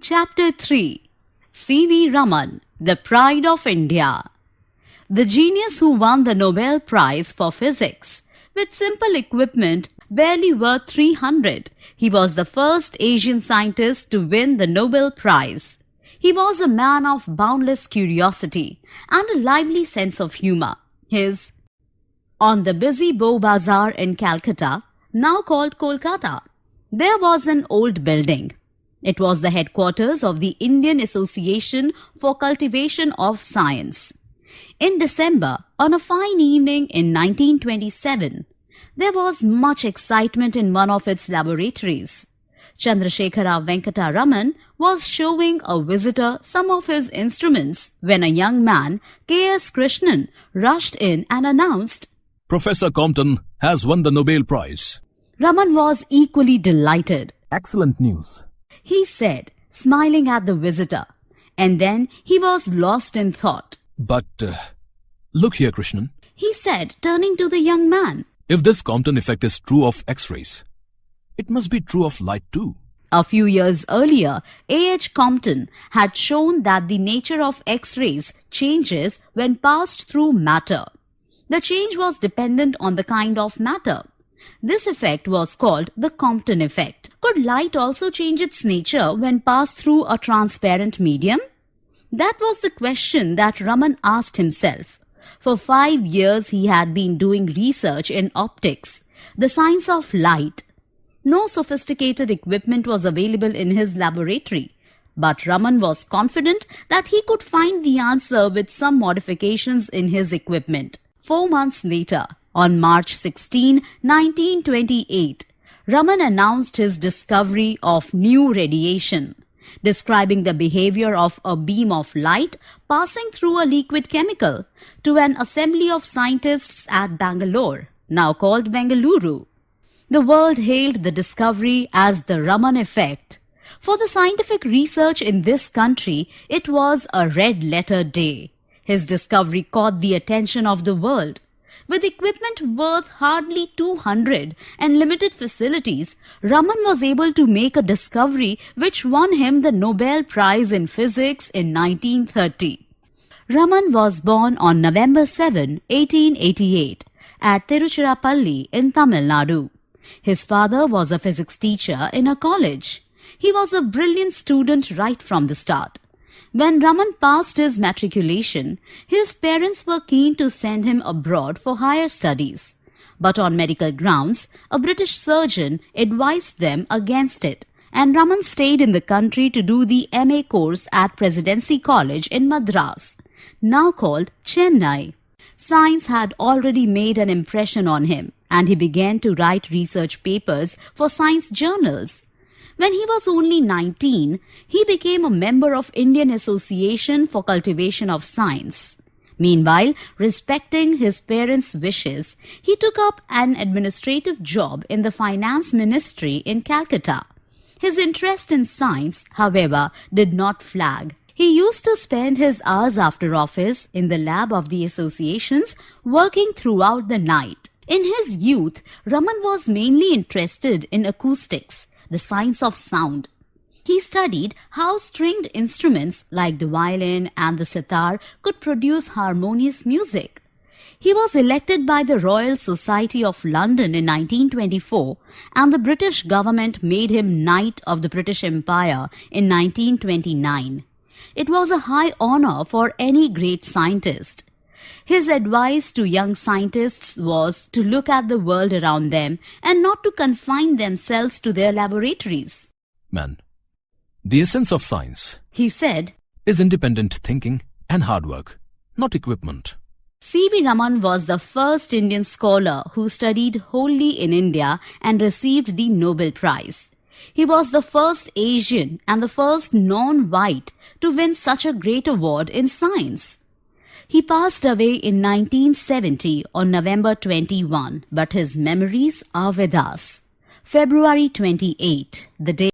Chapter 3 C.V. Raman, the Pride of India. The genius who won the Nobel Prize for Physics. With simple equipment barely worth 300, he was the first Asian scientist to win the Nobel Prize. He was a man of boundless curiosity and a lively sense of humor. On the busy Bow Bazaar in Calcutta, now called Kolkata, there was an old building. It was the headquarters of the Indian Association for Cultivation of Science. In December, on a fine evening in 1927, there was much excitement in one of its laboratories. Chandrasekhara Venkata Raman was showing a visitor some of his instruments when a young man, K.S. Krishnan, rushed in and announced, "Professor Compton has won the Nobel Prize." Raman was equally delighted. "Excellent news," he said, smiling at the visitor, and then he was lost in thought. "But look here, Krishnan," he said, turning to the young man. "If this Compton effect is true of X-rays, it must be true of light too." A few years earlier, A.H. Compton had shown that the nature of X-rays changes when passed through matter. The change was dependent on the kind of matter. This effect was called the Compton effect. Could light also change its nature when passed through a transparent medium? That was the question that Raman asked himself. For 5 years he had been doing research in optics, the science of light. No sophisticated equipment was available in his laboratory, but Raman was confident that he could find the answer with some modifications in his equipment. 4 months later, on March 16, 1928, Raman announced his discovery of new radiation, describing the behavior of a beam of light passing through a liquid chemical to an assembly of scientists at Bangalore, now called Bengaluru. The world hailed the discovery as the Raman effect. For the scientific research in this country, it was a red-letter day. His discovery caught the attention of the world. With equipment worth hardly 200 and limited facilities, Raman was able to make a discovery which won him the Nobel Prize in Physics in 1930. Raman was born on November 7, 1888, at Tiruchirappalli in Tamil Nadu. His father was a physics teacher in a college. He was a brilliant student right from the start. When Raman passed his matriculation, his parents were keen to send him abroad for higher studies. But on medical grounds, a British surgeon advised them against it, and Raman stayed in the country to do the MA course at Presidency College in Madras, now called Chennai. Science had already made an impression on him, and he began to write research papers for science journals. When he was only 19, he became a member of Indian Association for Cultivation of Science. Meanwhile, respecting his parents' wishes, he took up an administrative job in the Finance Ministry in Calcutta. His interest in science, however, did not flag. He used to spend his hours after office in the lab of the associations, working throughout the night. In his youth, Raman was mainly interested in acoustics, the science of sound. He studied how stringed instruments like the violin and the sitar could produce harmonious music. He was elected by the Royal Society of London in 1924, and the British government made him Knight of the British Empire in 1929. It was a high honor for any great scientist. His advice to young scientists was to look at the world around them and not to confine themselves to their laboratories. "Man, the essence of science," he said, "is independent thinking and hard work, not equipment." C.V. Raman was the first Indian scholar who studied wholly in India and received the Nobel Prize. He was the first Asian and the first non-white to win such a great award in science. He passed away in 1970 on November 21, but his memories are with us. February 28, the day